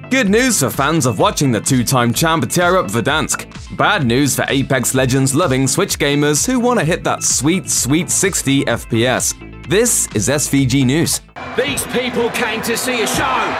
Good news for fans of watching the two-time champ tear up Verdansk. Bad news for Apex Legends loving Switch gamers who want to hit that sweet 60 FPS. This is SVG News. These people came to see a show!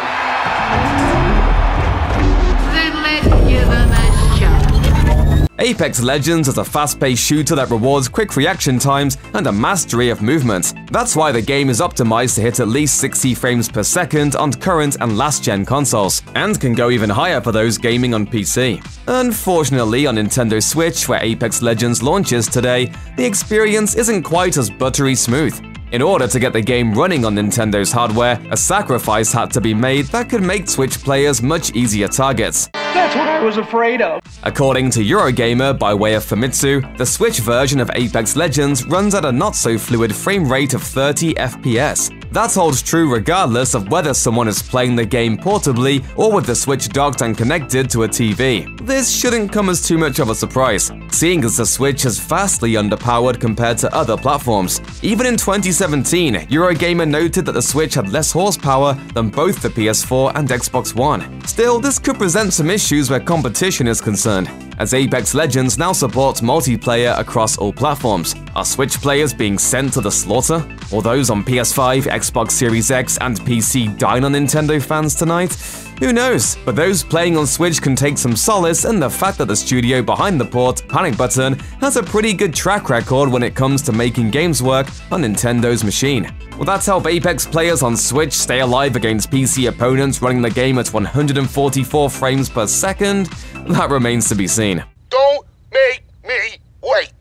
Then let's give them a show. Apex Legends is a fast-paced shooter that rewards quick reaction times and a mastery of movement. That's why the game is optimized to hit at least 60 frames per second on current and last-gen consoles, and can go even higher for those gaming on PC. Unfortunately, on Nintendo Switch, where Apex Legends launches today, the experience isn't quite as buttery smooth. In order to get the game running on Nintendo's hardware, a sacrifice had to be made that could make Switch players much easier targets. That's what I was afraid of. According to Eurogamer by way of Famitsu, the Switch version of Apex Legends runs at a not-so-fluid frame rate of 30 FPS. That holds true regardless of whether someone is playing the game portably or with the Switch docked and connected to a TV. This shouldn't come as too much of a surprise, seeing as the Switch is vastly underpowered compared to other platforms. Even in 2017, Eurogamer noted that the Switch had less horsepower than both the PS4 and Xbox One. Still, this could present some issues where competition is concerned, as Apex Legends now supports multiplayer across all platforms. Are Switch players being sent to the slaughter? Will those on PS5, Xbox Series X, and PC dine on Nintendo fans tonight? Who knows, but those playing on Switch can take some solace in the fact that the studio behind the port, Panic Button, has a pretty good track record when it comes to making games work on Nintendo's machine. Will that help Apex players on Switch stay alive against PC opponents running the game at 144 frames per second? That remains to be seen. Don't make me wait.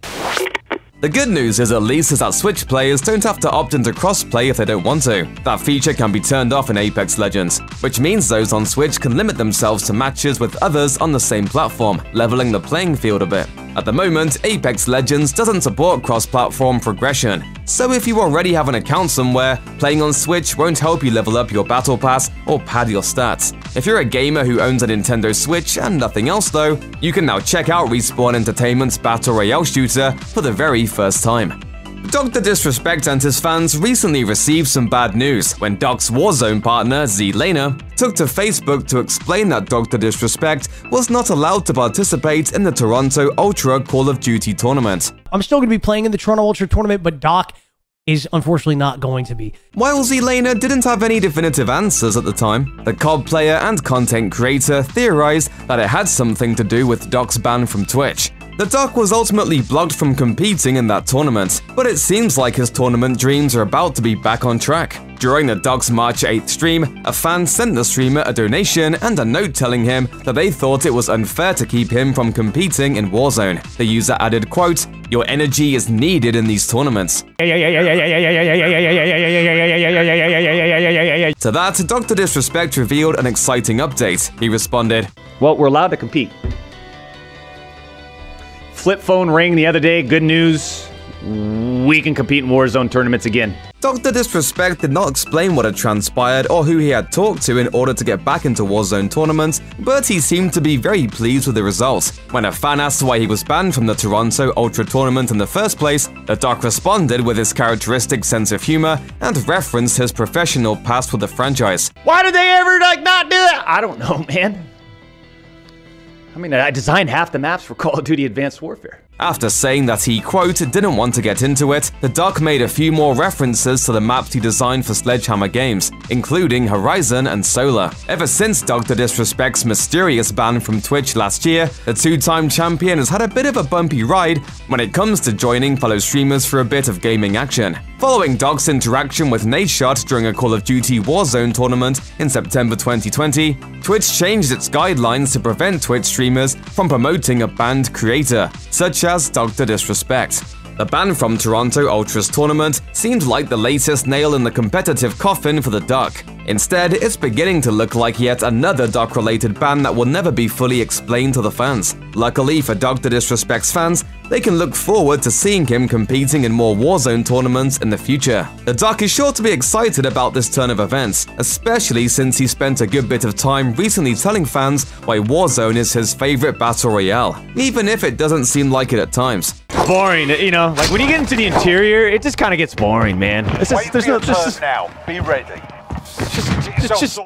The good news is at least that Switch players don't have to opt into crossplay if they don't want to. That feature can be turned off in Apex Legends, which means those on Switch can limit themselves to matches with others on the same platform, leveling the playing field a bit. At the moment, Apex Legends doesn't support cross-platform progression, so if you already have an account somewhere, playing on Switch won't help you level up your battle pass or pad your stats. If you're a gamer who owns a Nintendo Switch and nothing else though, you can now check out Respawn Entertainment's Battle Royale shooter for the very first time. Dr. Disrespect and his fans recently received some bad news when Doc's Warzone partner, Zlaner, took to Facebook to explain that Dr. Disrespect was not allowed to participate in the Toronto Ultra Call of Duty tournament. I'm still going to be playing in the Toronto Ultra tournament, but Doc is unfortunately not going to be. While Zlaner didn't have any definitive answers at the time, the COD player and content creator theorized that it had something to do with Doc's ban from Twitch. The Doc was ultimately blocked from competing in that tournament, but it seems like his tournament dreams are about to be back on track. During the Doc's March 8th stream, a fan sent the streamer a donation and a note telling him that they thought it was unfair to keep him from competing in Warzone. The user added, quote, "Your energy is needed in these tournaments." To that, Dr. Disrespect revealed an exciting update. He responded, "Well, we're allowed to compete. Flip phone rang the other day, good news. We can compete in Warzone tournaments again." Dr. Disrespect did not explain what had transpired or who he had talked to in order to get back into Warzone tournaments, but he seemed to be very pleased with the results. When a fan asked why he was banned from the Toronto Ultra tournament in the first place, the Doc responded with his characteristic sense of humor and referenced his professional past with the franchise. Why did they ever not do that? I don't know, man. I mean, I designed half the maps for Call of Duty Advanced Warfare. After saying that he, quote, didn't want to get into it, the Doc made a few more references to the maps he designed for Sledgehammer Games, including Horizon and Solar. Ever since Dr. Disrespect's mysterious ban from Twitch last year, the two-time champion has had a bit of a bumpy ride when it comes to joining fellow streamers for a bit of gaming action. Following Doc's interaction with Nadeshot during a Call of Duty Warzone tournament in September 2020, Twitch changed its guidelines to prevent Twitch streamers from promoting a banned creator, such as Dr. Disrespect. The ban from Toronto Ultra's tournament seemed like the latest nail in the competitive coffin for the Doc. Instead, it's beginning to look like yet another Doc-related ban that will never be fully explained to the fans. Luckily for Dr. Disrespect's fans, they can look forward to seeing him competing in more Warzone tournaments in the future. The Doc is sure to be excited about this turn of events, especially since he spent a good bit of time recently telling fans why Warzone is his favorite battle royale, even if it doesn't seem like it at times. Boring, you know, like when you get into the interior, it just kind of gets boring, man. Wait for your turn now. Be ready. It's just